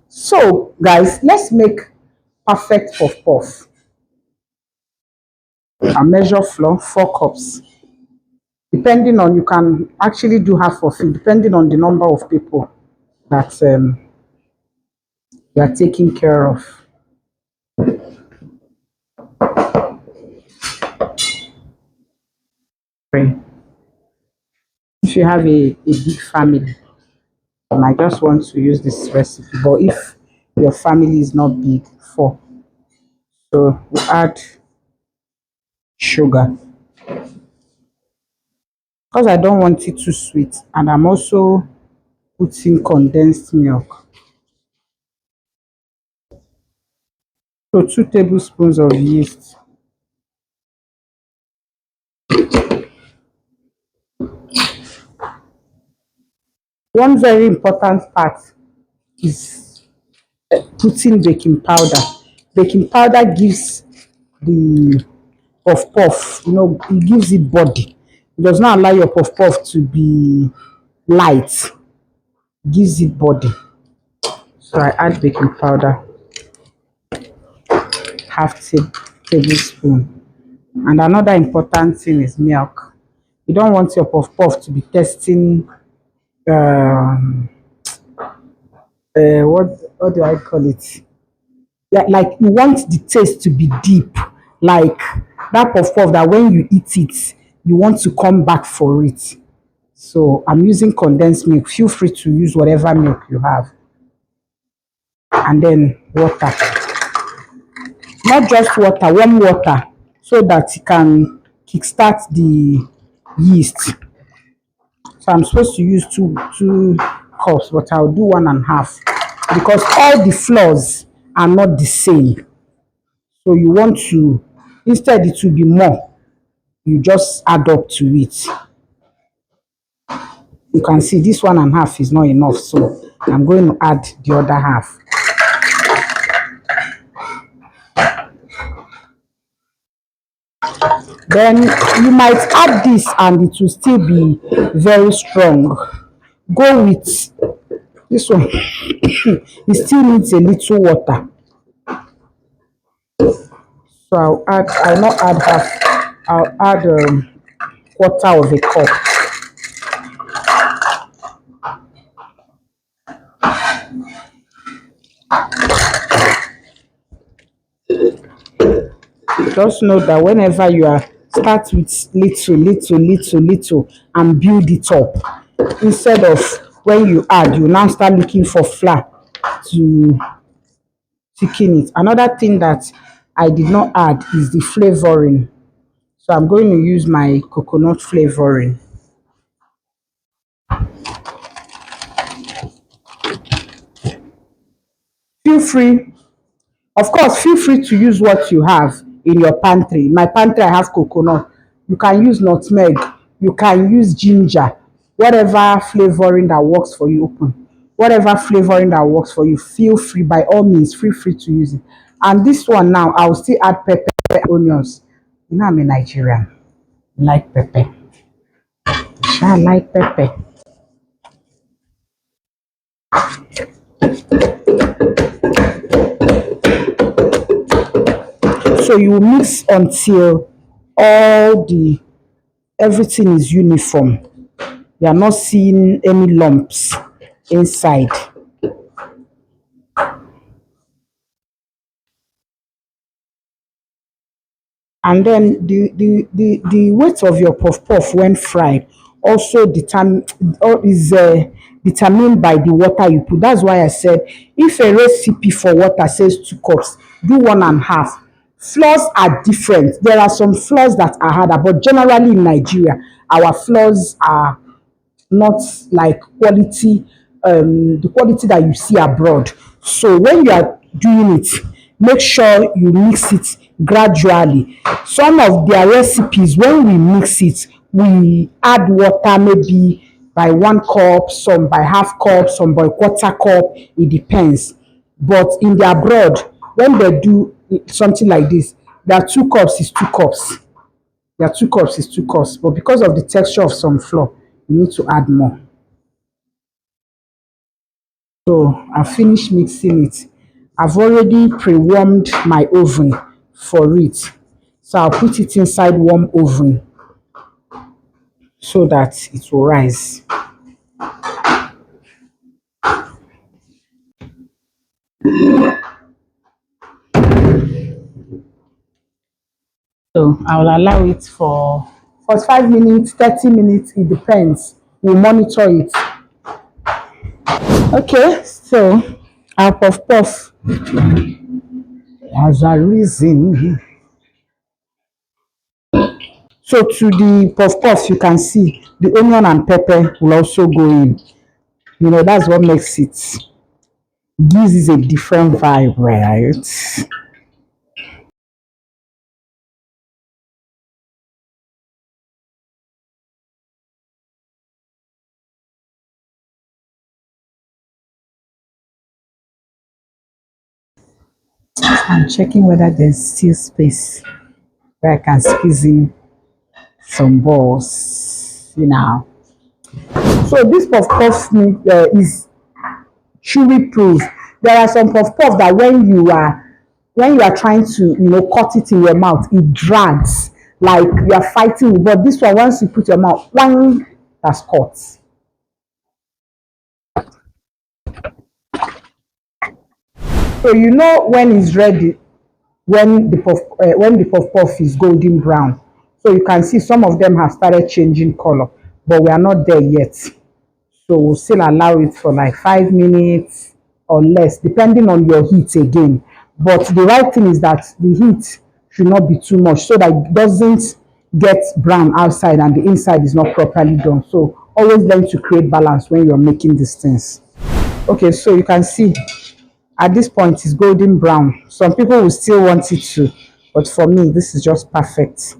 So, guys, let's make perfect puff puff. I measure flour 4 cups. Depending on, you can actually do half of it, depending on the number of people that you are taking care of. Right? If you have a big family, you might just want to use this recipe. But if your family is not big, 4. So we add sugar because I don't want it too sweet, and I'm also putting condensed milk. So 2 tablespoons of yeast. One very important part is putting baking powder. Baking powder gives the puff puff, it gives it body. It does not allow your puff puff to be light. It gives it body. So I add baking powder, half tablespoon. And another important thing is milk. You don't want your puff puff to be tasting um what do I call it? Yeah, like you want the taste to be deep, like that puff puff that when you eat it, you want to come back for it. So I'm using condensed milk. Feel free to use whatever milk you have. And then water. Not just water, warm water, so that it can kickstart the yeast. So I'm supposed to use two cups, but I'll do 1.5 because all the flours are not the same. So you want to, instead it will be more, you just add up to it. You can see this 1.5 is not enough, so I'm going to add the other half. Then you might add this and it will still be very strong. Go with this one. It still needs a little water. So I'll not add half, I'll add quarter of a cup. Just know that whenever you are, start with little, and build it up. Instead of when you add, you now start looking for flour to thicken it. Another thing that I did not add is the flavoring. So I'm going to use my coconut flavoring. Feel free, of course, feel free to use what you have in your pantry. In my pantry, I have coconut. You can use nutmeg. You can use ginger. Whatever flavoring that works for you, open. Whatever flavoring that works for you, feel free, by all means, feel free to use it. And this one now, I'll still add pepper, onions. You know, I'm a Nigerian. I like pepper. I like pepper. So you mix until all the everything is uniform. You are not seeing any lumps inside. And then the weight of your puff puff when fried also is determined by the water you put. That's why I said if a recipe for water says 2 cups, do 1.5. Flours are different. There are some flours that are harder, but generally in Nigeria, our flours are not like the quality that you see abroad. So when you are doing it, make sure you mix it gradually. Some of their recipes, when we mix it, we add water maybe by 1 cup, some by half cup, some by quarter cup. It depends. But in the abroad, when they do something like this, their 2 cups is 2 cups. Their 2 cups is 2 cups. But because of the texture of some flour, you need to add more. So I finished mixing it. I've already pre-warmed my oven for it. So I'll put it inside warm oven so that it will rise. So I will allow it for 45 minutes, 30 minutes, it depends. We'll monitor it. Okay, so our puff puff has arisen. So to the puff puff, you can see the onion and pepper will also go in. You know, that's what makes it, gives it a different vibe, right? I'm checking whether there's still space where I can squeeze in some balls, you know. So this puff puff is chewy proof. There are some puff puff that when you are trying to cut it in your mouth, it drags like you are fighting. But this one, once you put your mouth, one that's cut. So you know when it's ready, when the puff puff is golden brown. So you can see some of them have started changing color, but we are not there yet. So we'll still allow it for like 5 minutes or less, depending on your heat again. But the right thing is that the heat should not be too much so that it doesn't get brown outside and the inside is not properly done. So always learn to create balance when you're making these things. Okay, so you can see at this point it's golden brown. Some people will still want it to, but for me, this is just perfect.